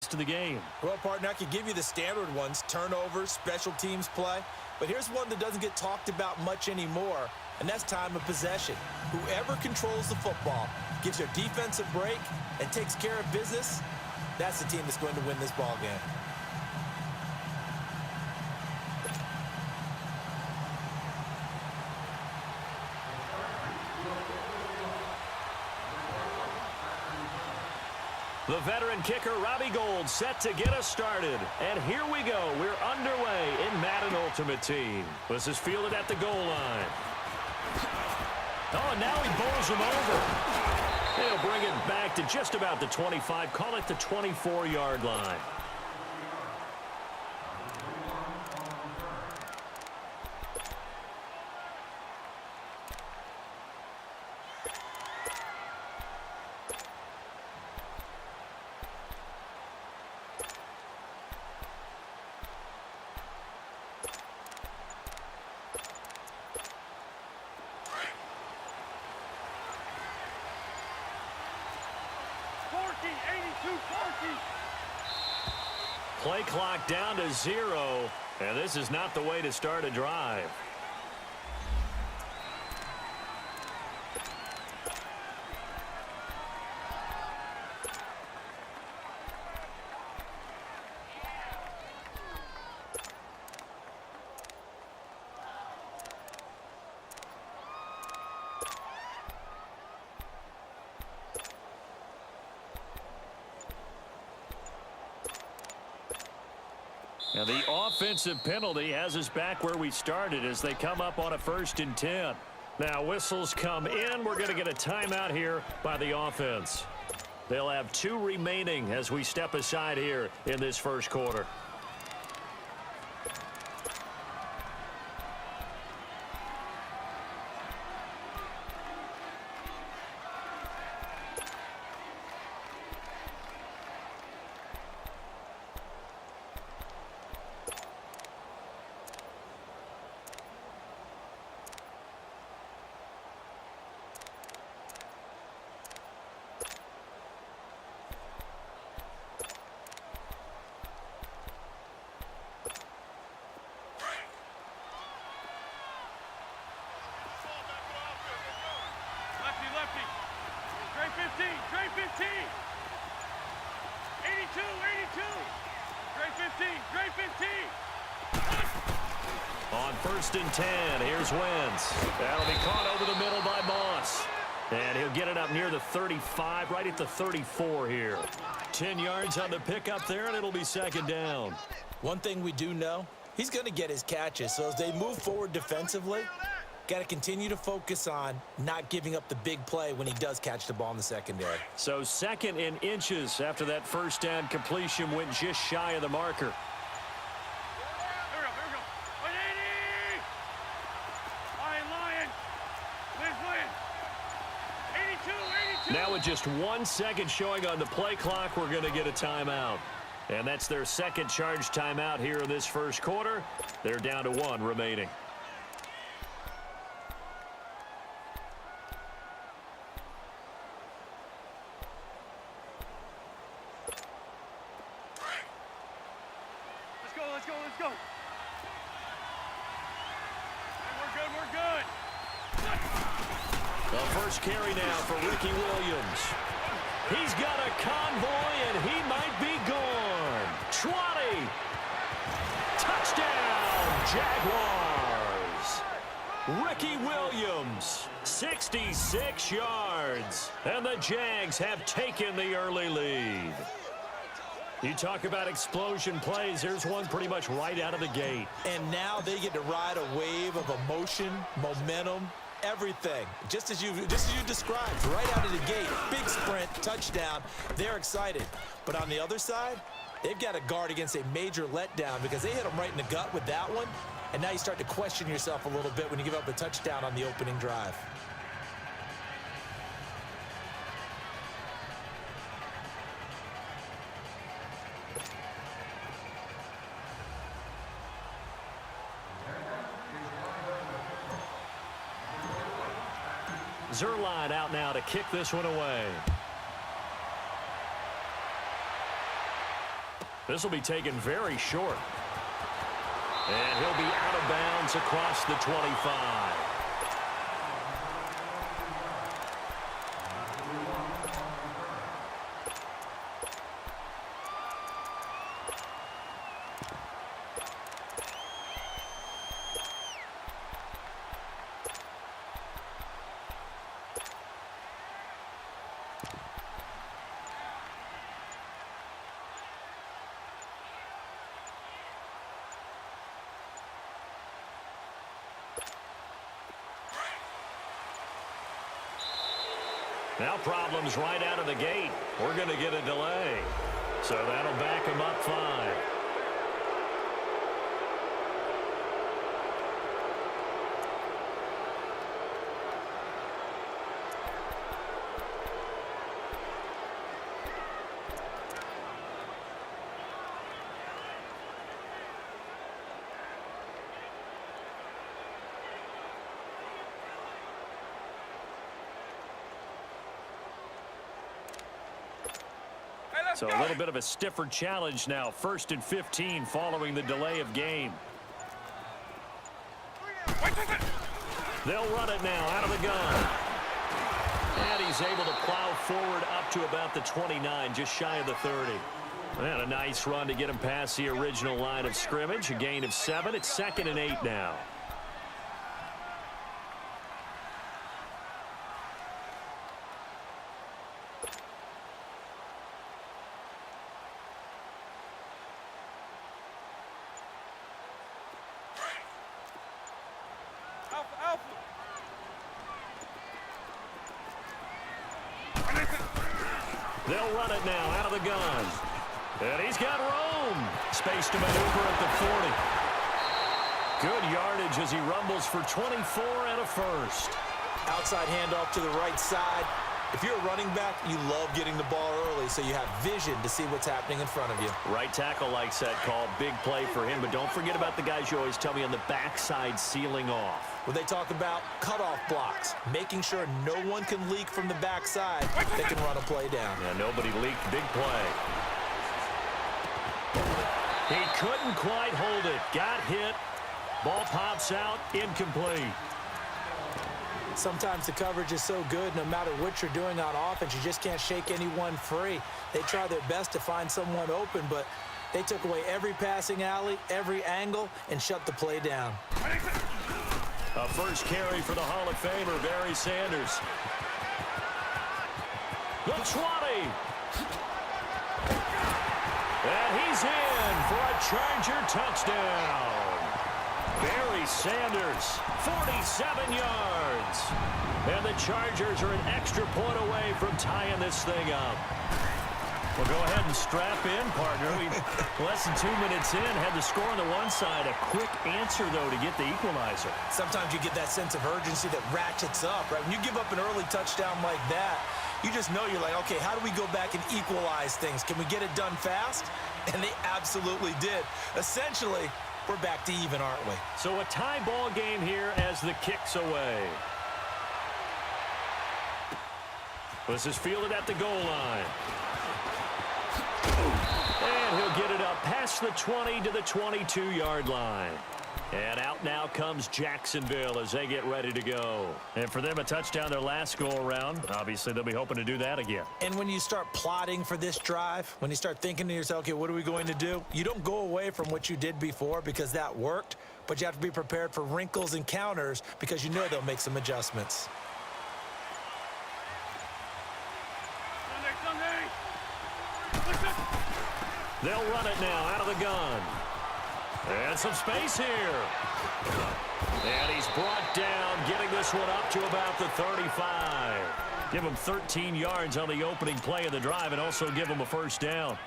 rest of the game? Well, partner, I could give you the standard ones, turnovers, special teams play. But here's one that doesn't get talked about much anymore, and that's time of possession. Whoever controls the football, gives your defense a break, and takes care of business, that's the team that's going to win this ball game. The veteran kicker, Robbie Gould, set to get us started. And here we go. We're underway in Madden Ultimate Team. This is fielded at the goal line. Oh, and now he bowls him over. He'll bring it back to just about the 25. Call it the 24-yard line. Play clock down to 0, and this is not the way to start a drive. Now the offensive penalty has us back where we started as they come up on a 1st and 10. Now whistles come in. We're going to get a timeout here by the offense. They'll have 2 remaining as we step aside here in this first quarter. Trey 15. 82. Trey 15. On 1st and 10, here's Wentz. That'll be caught over the middle by Moss. And he'll get it up near the 35, right at the 34 here. 10 yards on the pickup there, and it'll be 2nd down. One thing we do know, he's going to get his catches. So as they move forward defensively, got to continue to focus on not giving up the big play when he does catch the ball in the secondary. So 2nd and inches after that 1st down completion went just shy of the marker. Here we go. 180. Lion. Liz. 82. Now with just 1 second showing on the play clock, we're going to get a timeout. And that's their 2nd charge timeout here in this first quarter. They're down to 1 remaining. Let's go. We're good. The first carry now for Ricky Williams. He's got a convoy, and he might be gone. 20. Touchdown, Jaguars. Ricky Williams, 66 yards. And the Jags have taken the early lead. You talk about explosion plays. There's one pretty much right out of the gate. And now they get to ride a wave of emotion, momentum, everything. Just as you described, right out of the gate. Big sprint, touchdown. They're excited. But on the other side, they've got to guard against a major letdown because they hit them right in the gut with that one. And now you start to question yourself a little bit when you give up a touchdown on the opening drive. Zerline out now to kick this one away. This will be taken very short. And he'll be out of bounds across the 25. Now problems right out of the gate. We're going to get a delay. So that'll back him up 5. So a little bit of a stiffer challenge now. 1st and 15 following the delay of game. They'll run it now out of the gun. And he's able to plow forward up to about the 29, just shy of the 30. And a nice run to get him past the original line of scrimmage. A gain of 7. It's 2nd and 8 now. They'll run it now out of the gun. And he's got room. Space to maneuver at the 40. Good yardage as he rumbles for 24 and a first. Outside handoff to the right side. If you're a running back, you love getting the ball early so you have vision to see what's happening in front of you. Right tackle likes that call. Big play for him. But don't forget about the guys you always tell me on the backside sealing off. Well, they talk about cutoff blocks, making sure no one can leak from the backside. They can run a play down. Yeah, nobody leaked. Big play. He couldn't quite hold it. Got hit. Ball pops out. Incomplete. Sometimes the coverage is so good, no matter what you're doing on offense, you just can't shake anyone free. They try their best to find someone open, but they took away every passing alley, every angle, and shut the play down. A first carry for the Hall of Famer, Barry Sanders. The 20. And he's in for a Charger touchdown. Barry Sanders, 47 yards. And the Chargers are an extra point away from tying this thing up. Well, go ahead and strap in, partner. Less than 2 minutes in, had the score on the one side. A quick answer, though, to get the equalizer. Sometimes you get that sense of urgency that ratchets up, right? When you give up an early touchdown like that, you just know you're like, okay, how do we go back and equalize things? Can we get it done fast? And they absolutely did. Essentially, we're back to even, aren't we? So a tie ball game here as the kick's away. This is fielded at the goal line. And he'll get it up past the 20 to the 22-yard line. And out now comes Jacksonville as they get ready to go. And for them, a touchdown their last go-around. Obviously, they'll be hoping to do that again. And when you start plotting for this drive, when you start thinking to yourself, okay, what are we going to do? You don't go away from what you did before because that worked, but you have to be prepared for wrinkles and counters because you know they'll make some adjustments. They'll run it now out of the gun. And some space here. And he's brought down, getting this one up to about the 35. Give him 13 yards on the opening play of the drive and also give him a first down.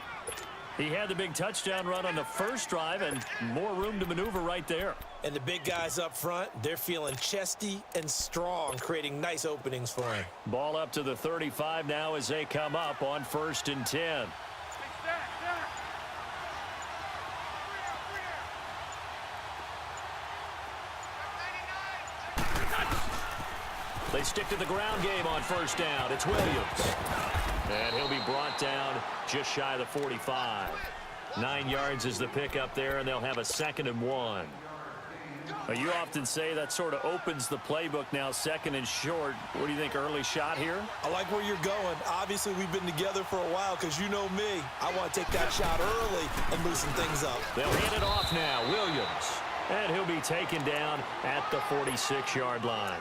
He had the big touchdown run on the first drive and more room to maneuver right there. And the big guys up front, they're feeling chesty and strong, creating nice openings for him. Ball up to the 35 now as they come up on 1st and 10. They stick to the ground game on first down. It's Williams. And he'll be brought down just shy of the 45. 9 yards is the pickup there, and they'll have a 2nd and 1. You often say that sort of opens the playbook now, 2nd and short. What do you think, early shot here? I like where you're going. Obviously, we've been together for a while because you know me. I want to take that shot early and loosen things up. They'll hand it off now. Williams. And he'll be taken down at the 46-yard line.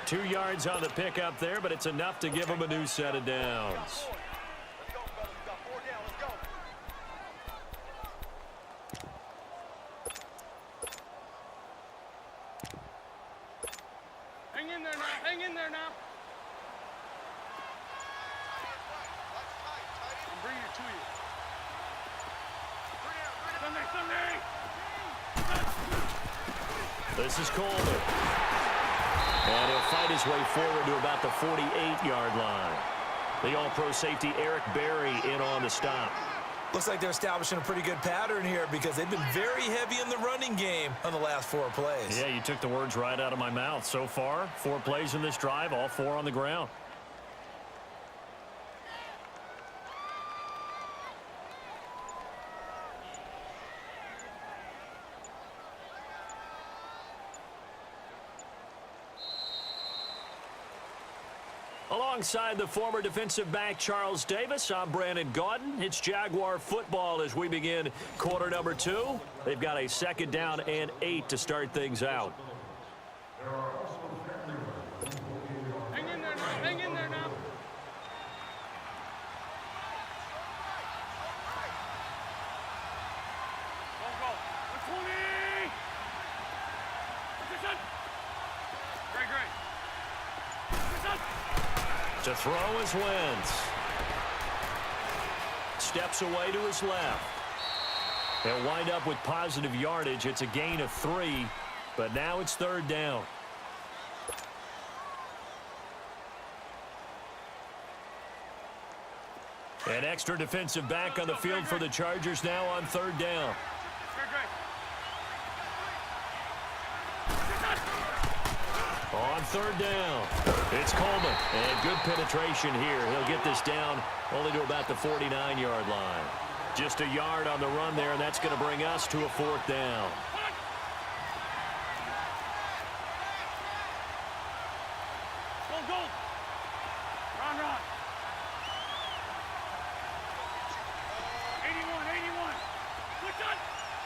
2 yards on the pickup there, but it's enough to give him a new set of downs. Hang in there now. Hang in there now. I'm bringing it to you. Sunday. This is Coleman. And he'll fight his way forward to about the 48-yard line. The all-pro safety Eric Berry in on the stop. Looks like they're establishing a pretty good pattern here because they've been very heavy in the running game on the last 4 plays. Yeah, you took the words right out of my mouth. So far, 4 plays in this drive, all 4 on the ground. Alongside the former defensive back Charles Davis, I'm Brandon Gaudin. It's Jaguar football as we begin quarter number 2. They've got a 2nd down and 8 to start things out. Hang in there now. Hang in there now. Go. 20. Position. Great. Position. To throw is Wentz. Steps away to his left. He'll wind up with positive yardage. It's a gain of 3, but now it's 3rd down. An extra defensive back on the field for the Chargers now on 3rd down. On 3rd down, it's Coleman, and good penetration here. He'll get this down only to about the 49-yard line. Just a yard on the run there, and that's going to bring us to a 4th down. Go. Run. 81. Quick on.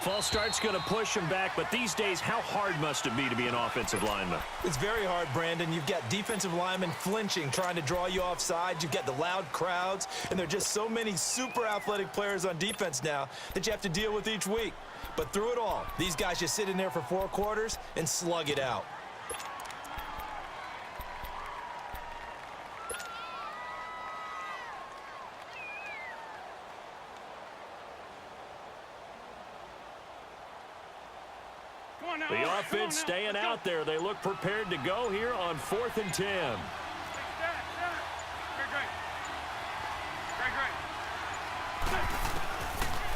False start's going to push him back, but these days, how hard must it be to be an offensive lineman? It's very hard, Brandon. You've got defensive linemen flinching, trying to draw you off sides. You've got the loud crowds, and there are just so many super athletic players on defense now that you have to deal with each week. But through it all, these guys just sit in there for 4 quarters and slug it out. The offense staying out there. They look prepared to go here on 4th and 10.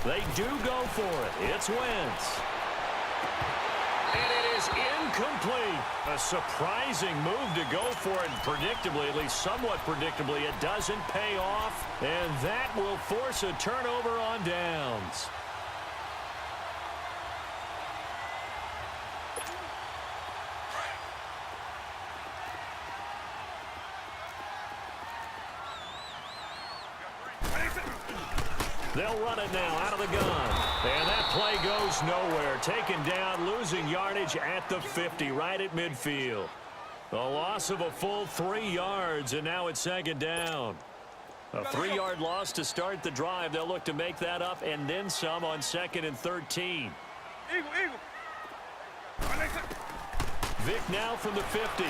Great. They do go for it. It's Wentz. And it is incomplete. A surprising move to go for it. Predictably, at least somewhat predictably, it doesn't pay off. And that will force a turnover on downs. They'll run it now out of the gun. And that play goes nowhere. Taken down, losing yardage at the 50, right at midfield. A loss of a full 3 yards, and now it's 2nd down. A 3-yard loss to start the drive. They'll look to make that up and then some on 2nd and 13. Eagle. Vic now from the 50.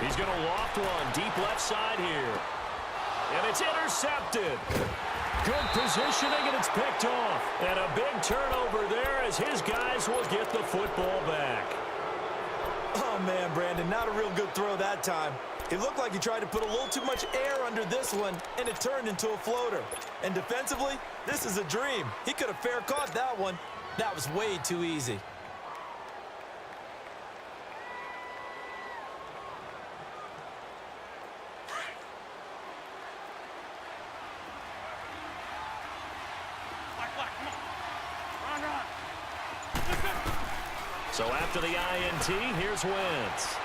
He's going to loft one deep left side here. And it's intercepted. Good positioning, and it's picked off. And a big turnover there as his guys will get the football back. Oh, man, Brandon, not a real good throw that time. It looked like he tried to put a little too much air under this one, and it turned into a floater. And defensively, this is a dream. He could have fair caught that one. That was way too easy. Black, come on. So after the INT, here's Wentz.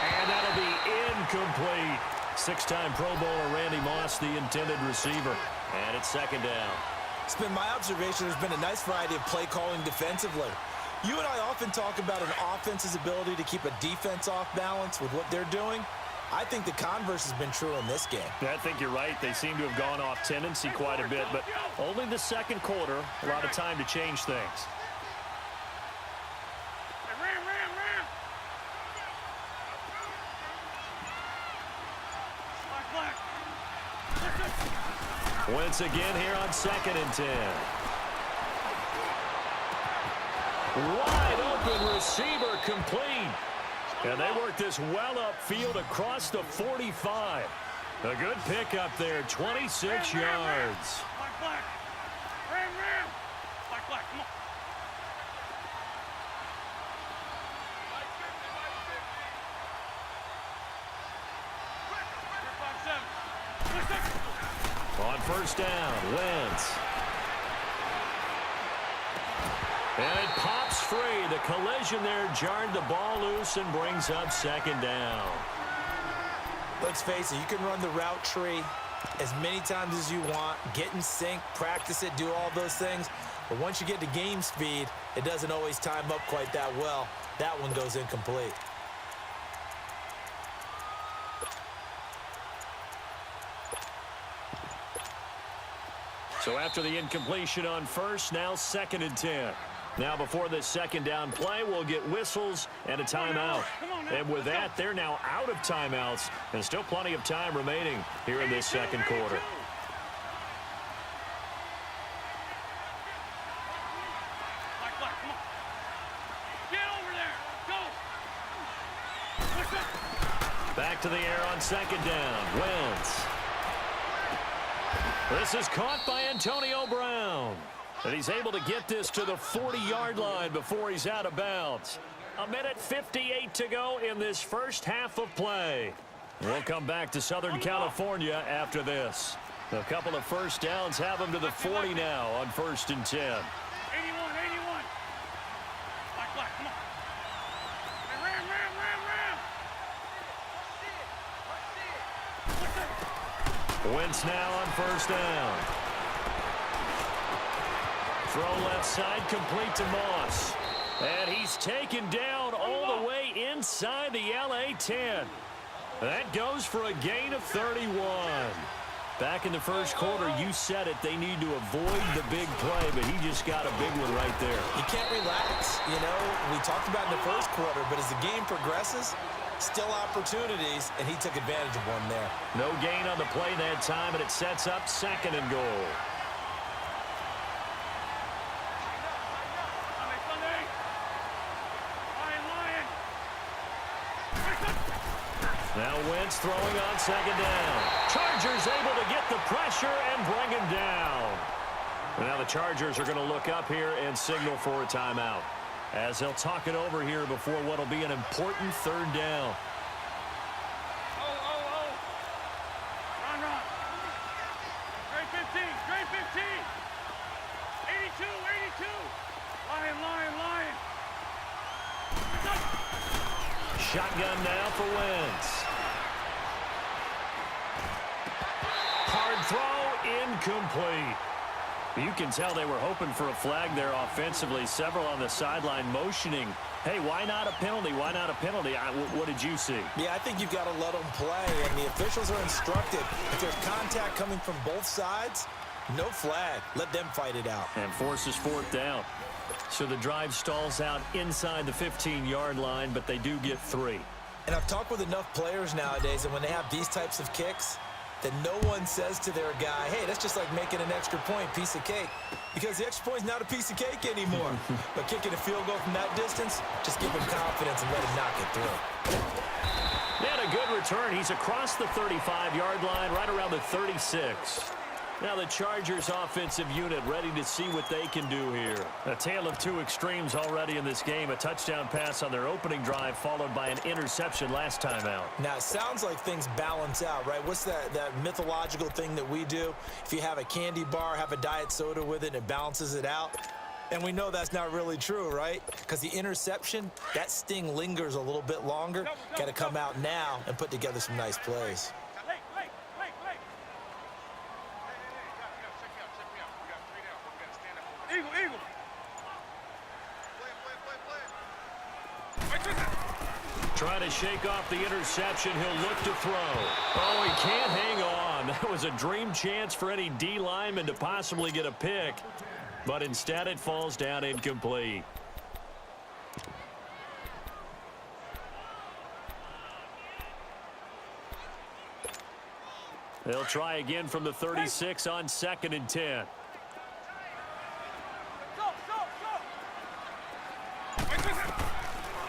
And that'll be incomplete. Six-time Pro Bowler Randy Moss, the intended receiver. And it's second down. It's been my observation there's been a nice variety of play calling defensively. You and I often talk about an offense's ability to keep a defense off balance with what they're doing. I think the converse has been true in this game. I think you're right. They seem to have gone off tendency quite a bit, but only the second quarter, a lot of time to change things. Wentz again here on 2nd and 10. Wide open receiver complete. And they work this well upfield across the 45. A good pickup there, 26 yards. Come on. On first down, Wentz. And it pops free. The collision there jarred the ball loose and brings up second down. Let's face it, you can run the route tree as many times as you want, get in sync, practice it, do all those things. But once you get to game speed, it doesn't always time up quite that well. That one goes incomplete. So after the incompletion on first, now 2nd and 10. Now before this second down play, we'll get whistles and a timeout. And with that, they're now out of timeouts and still plenty of time remaining here in this second quarter. Back to the air on second down. Wentz. This is caught by Antonio Brown. And he's able to get this to the 40-yard line before he's out of bounds. 1:58 to go in this first half of play. We'll come back to Southern California after this. A couple of first downs have them to the 40 now on 1st and 10. 81. Come on. Ram. Wentz now on first down. Throw left side, complete to Moss. And he's taken down all the way inside the LA 10. That goes for a gain of 31. Back in the first quarter, you said it, they need to avoid the big play, but he just got a big one right there. You can't relax. You know, we talked about in the first quarter, but as the game progresses, still opportunities, and he took advantage of one there. No gain on the play that time, and it sets up 2nd and goal. Now Wentz throwing on second down. Chargers able to get the pressure and bring him down. And now the Chargers are going to look up here and signal for a timeout, as they'll talk it over here before what will be an important 3rd down. Run. Straight 15. 82. Lion. Shotgun now for Wentz. Hard throw, incomplete. You can tell they were hoping for a flag there offensively. Several on the sideline motioning, hey, why not a penalty? Why not a penalty? What did you see? Yeah, I think you've got to let them play, and the officials are instructed. If there's contact coming from both sides, no flag. Let them fight it out. And forces 4th down. So the drive stalls out inside the 15-yard line, but they do get 3. And I've talked with enough players nowadays, and when they have these types of kicks, that no one says to their guy, hey, that's just like making an extra point, piece of cake. Because the extra point is not a piece of cake anymore. But kicking a field goal from that distance, just give him confidence and let him knock it through. And a good return. He's across the 35-yard line, right around the 36. Now the Chargers offensive unit ready to see what they can do here. A tale of two extremes already in this game. A touchdown pass on their opening drive followed by an interception last time out. Now it sounds like things balance out, right? What's that mythological thing that we do? If you have a candy bar, have a diet soda with it, and it balances it out. And we know that's not really true, right? Because the interception, that sting lingers a little bit longer. Got to come out now and put together some nice plays. Eagle, eagle. Trying to shake off the interception. He'll look to throw. Oh, he can't hang on. That was a dream chance for any D lineman to possibly get a pick. But instead it falls down incomplete. They'll try again from the 36 on 2nd and 10.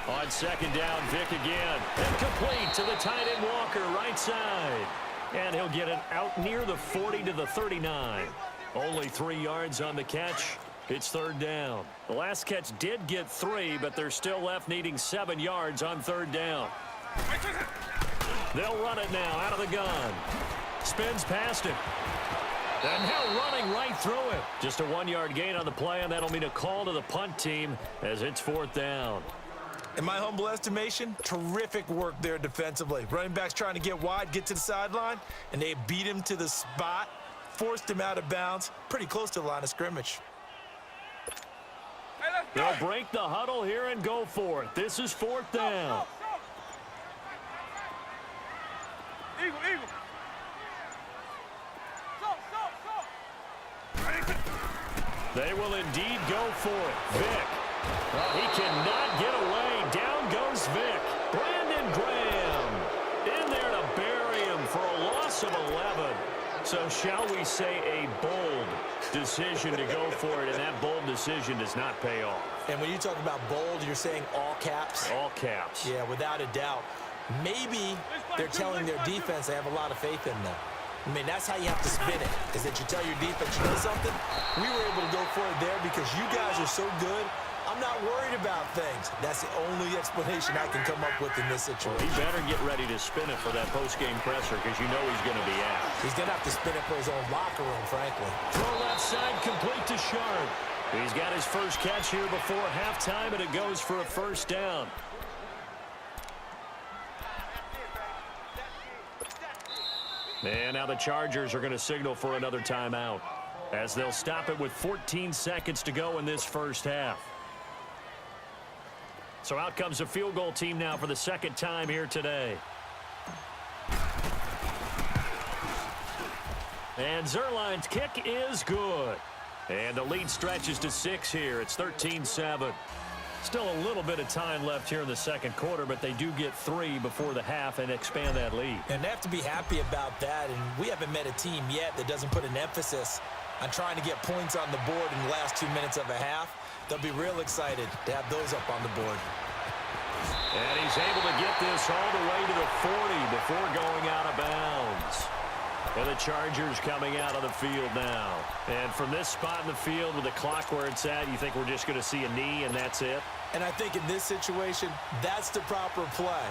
On 2nd down, Vick again. And complete to the tight end Walker, right side. And he'll get it out near the 40 to the 39. Only 3 yards on the catch. It's 3rd down. The last catch did get 3, but they're still left needing 7 yards on 3rd down. They'll run it now out of the gun. Spins past him. And now running right through it. Just a 1-yard gain on the play, and that'll mean a call to the punt team as it's 4th down. In my humble estimation, terrific work there defensively. Running backs trying to get wide, get to the sideline, and they beat him to the spot, forced him out of bounds, pretty close to the line of scrimmage. They'll break the huddle here and go for it. This is 4th down. Eagle, eagle. They will indeed go for it. Vick. He cannot get away. Down goes Vick. Brandon Graham in there to bury him for a loss of 11. So shall we say a bold decision to go for it, and that bold decision does not pay off. And when you talk about bold, you're saying all caps? All caps. Yeah, without a doubt. Maybe they're telling their defense they have a lot of faith in them. I mean, that's how you have to spin it, is that you tell your defense, you know something? We were able to go for it there because you guys are so good. I'm not worried about things. That's the only explanation I can come up with in this situation. He better get ready to spin it for that post-game presser because you know he's going to be out. He's going to have to spin it for his own locker room, frankly. Throw left side, complete to Sharp. He's got his first catch here before halftime, and it goes for a 1st down. And now the Chargers are going to signal for another timeout as they'll stop it with 14 seconds to go in this first half. So out comes a field goal team now for the 2nd time here today. And Zerline's kick is good. And the lead stretches to 6 here. It's 13-7. Still a little bit of time left here in the 2nd quarter, but they do get 3 before the half and expand that lead. And they have to be happy about that. And we haven't met a team yet that doesn't put an emphasis on trying to get points on the board in the last 2 minutes of a half. They'll be real excited to have those up on the board. And he's able to get this all the way to the 40 before going out of bounds. And the Chargers coming out of the field now. And from this spot in the field with the clock where it's at, you think we're just going to see a knee and that's it? And I think in this situation, that's the proper play.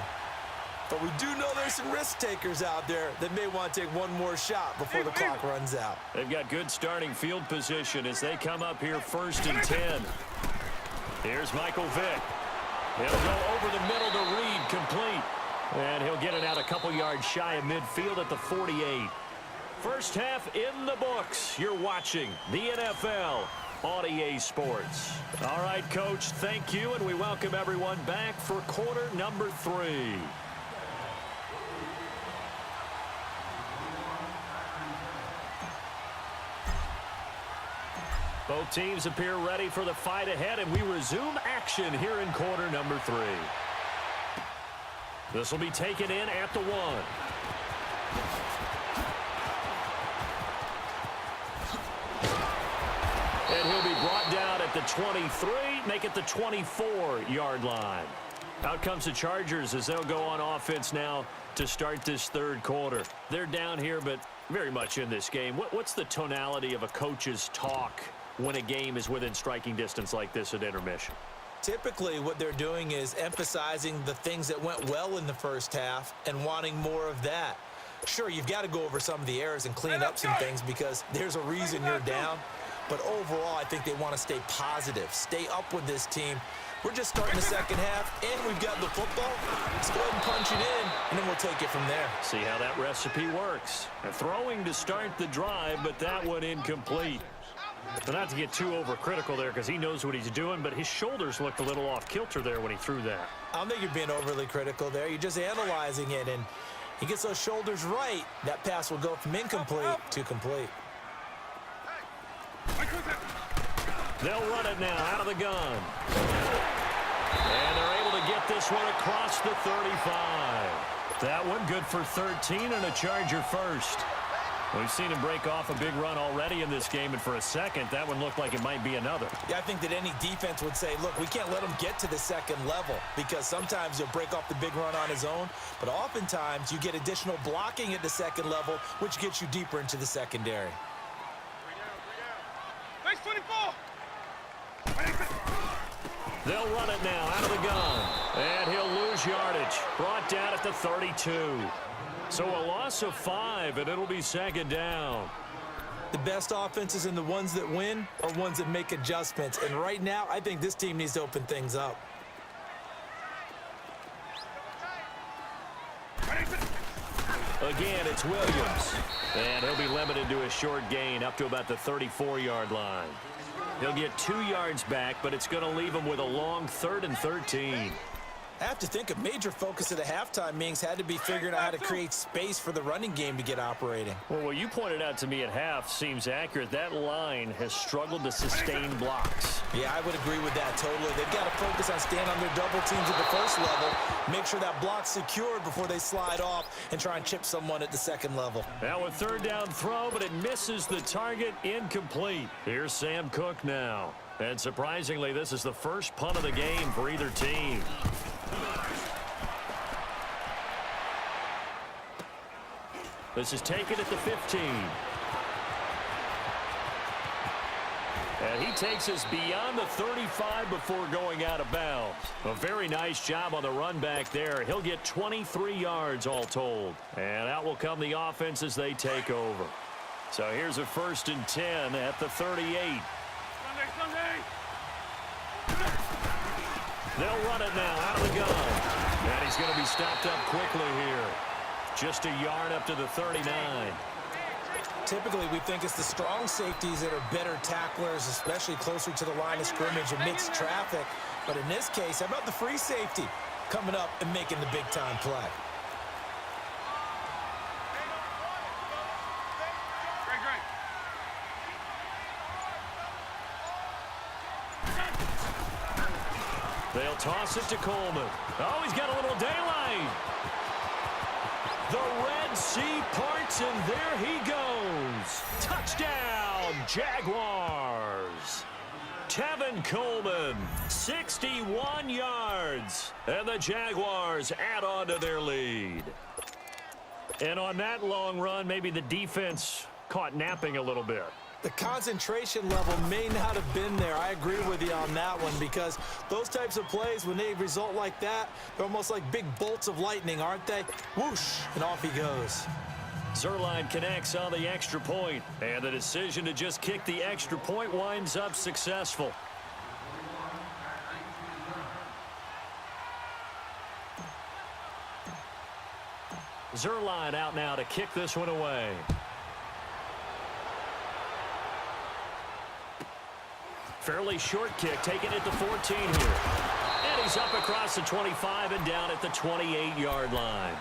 But we do know there's some risk takers out there that may want to take one more shot before the clock runs out. They've got good starting field position as they come up here 1st and 10. Here's Michael Vick. He'll go over the middle to Reed, complete. And he'll get it out a couple yards shy of midfield at the 48. First half in the books. You're watching the NFL on EA Sports. All right, Coach, thank you, and we welcome everyone back for quarter number 3. Both teams appear ready for the fight ahead, and we resume action here in quarter number 3. This will be taken in at the 1. And he'll be brought down at the 23, make it the 24-yard line. Out comes the Chargers as they'll go on offense now to start this 3rd quarter. They're down here, but very much in this game. What's the tonality of a coach's talk when a game is within striking distance like this at intermission? Typically, what they're doing is emphasizing the things that went well in the first half and wanting more of that. Sure, you've got to go over some of the errors and clean up some things because there's a reason you're down. But overall, I think they want to stay positive, stay up with this team. We're just starting the second half, and we've got the football. Let's go ahead and punch it in, and then we'll take it from there. See how that recipe works. And throwing to start the drive, but that one incomplete. So not to get too overcritical there because he knows what he's doing, but his shoulders looked a little off kilter there when he threw that. I don't think you're being overly critical there. You're just analyzing it, and he gets those shoulders right. That pass will go from incomplete to complete. They'll run it now out of the gun. And they're able to get this one across the 35. That one good for 13 and a Charger first. We've seen him break off a big run already in this game, and for a second, that one looked like it might be another. Yeah, I think that any defense would say, look, we can't let him get to the second level because sometimes he'll break off the big run on his own, but oftentimes you get additional blocking at the second level, which gets you deeper into the secondary. Base 24. They'll run it now out of the gun, and he'll lose yardage. Brought down at the 32. So a loss of 5, and it'll be second down. The best offenses and the ones that win are ones that make adjustments. And right now, I think this team needs to open things up. Again, it's Williams. And he'll be limited to a short gain up to about the 34-yard line. He'll get 2 yards back, but it's going to leave him with a long 3rd and 13. I have to think a major focus of the halftime meetings had to be figuring out how to create space for the running game to get operating. Well, what you pointed out to me at half seems accurate. That line has struggled to sustain blocks. Yeah, I would agree with that totally. They've got to focus on staying on their double teams at the first level, make sure that block's secured before they slide off and try and chip someone at the second level. Now a 3rd down throw, but it misses the target, incomplete. Here's Sam Cook now. And surprisingly, this is the first punt of the game for either team. This is taken at the 15. And he takes us beyond the 35 before going out of bounds. A very nice job on the run back there. He'll get 23 yards all told. And out will come the offense as they take over. So here's a 1st and 10 at the 38. Sunday. They'll run it now out of the gun. And he's going to be stopped up quickly here. Just a yard up to the 39. Typically, we think it's the strong safeties that are better tacklers, especially closer to the line of scrimmage amidst traffic. But in this case, how about the free safety coming up and making the big-time play? They'll toss it to Coleman. Oh, he's got a little daylight. The Red Sea parts, and there he goes. Touchdown, Jaguars. Tevin Coleman, 61 yards. And the Jaguars add on to their lead. And on that long run, maybe the defense caught napping a little bit. The concentration level may not have been there. I agree with you on that one because those types of plays, when they result like that, they're almost like big bolts of lightning, aren't they? Whoosh, and off he goes. Zuerlein connects on the extra point, and the decision to just kick the extra point winds up successful. Zuerlein out now to kick this one away. Fairly short kick, taken at the 14 here. And he's up across the 25 and down at the 28-yard line.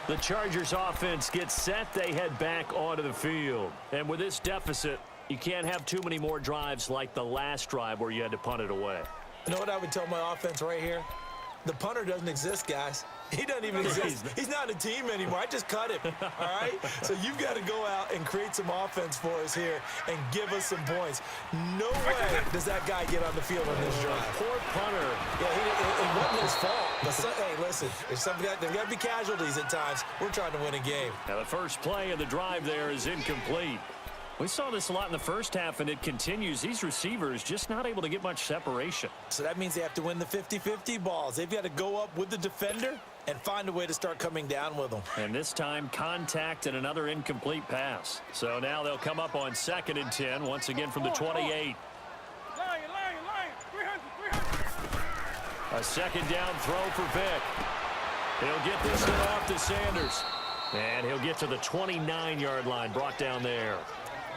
The Chargers offense gets set. They head back onto the field. And with this deficit, you can't have too many more drives like the last drive where you had to punt it away. You know what I would tell my offense right here? The punter doesn't exist, guys. He doesn't even exist. He's not a team anymore. I just cut him, all right? So you've got to go out and create some offense for us here and give us some points. No way does that guy get on the field on this drive. Poor punter. Yeah, it wasn't his fault. But hey, listen, there's got to be casualties at times. We're trying to win a game. Now the first play of the drive there is incomplete. We saw this a lot in the first half, and it continues. These receivers just not able to get much separation. So that means they have to win the 50-50 balls. They've got to go up with the defender and find a way to start coming down with them. And this time, contact and another incomplete pass. So now they'll come up on 2nd and 10, once again from the 28. Lion, 300. A second down throw for Vick. He'll get this one off to Sanders. And he'll get to the 29-yard line, brought down there.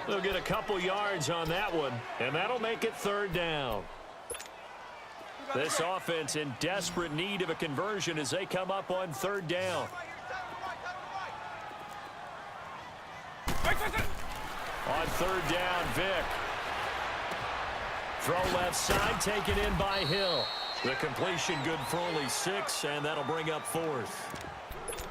They'll get a couple yards on that one, and that'll make it 3rd down. This offense in desperate need of a conversion as they come up on 3rd down. On 3rd down, Vick. Throw left side, taken in by Hill. The completion good for only 6, and that'll bring up 4th.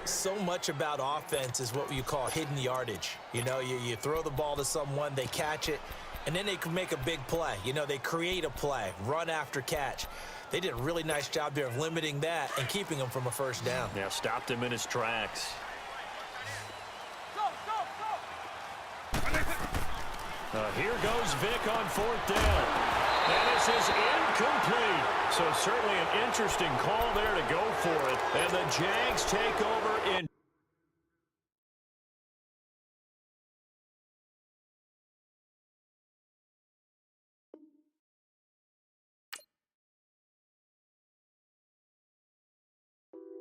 So much about offense is what you call hidden yardage. You know, you throw the ball to someone, they catch it, and then they can make a big play. You know, they create a play, run after catch. They did a really nice job there of limiting that and keeping him from a 1st down. Yeah, stopped him in his tracks. Here goes Vick on 4th down. And this is incomplete. So certainly an interesting call there to go for it. And the Jags take over in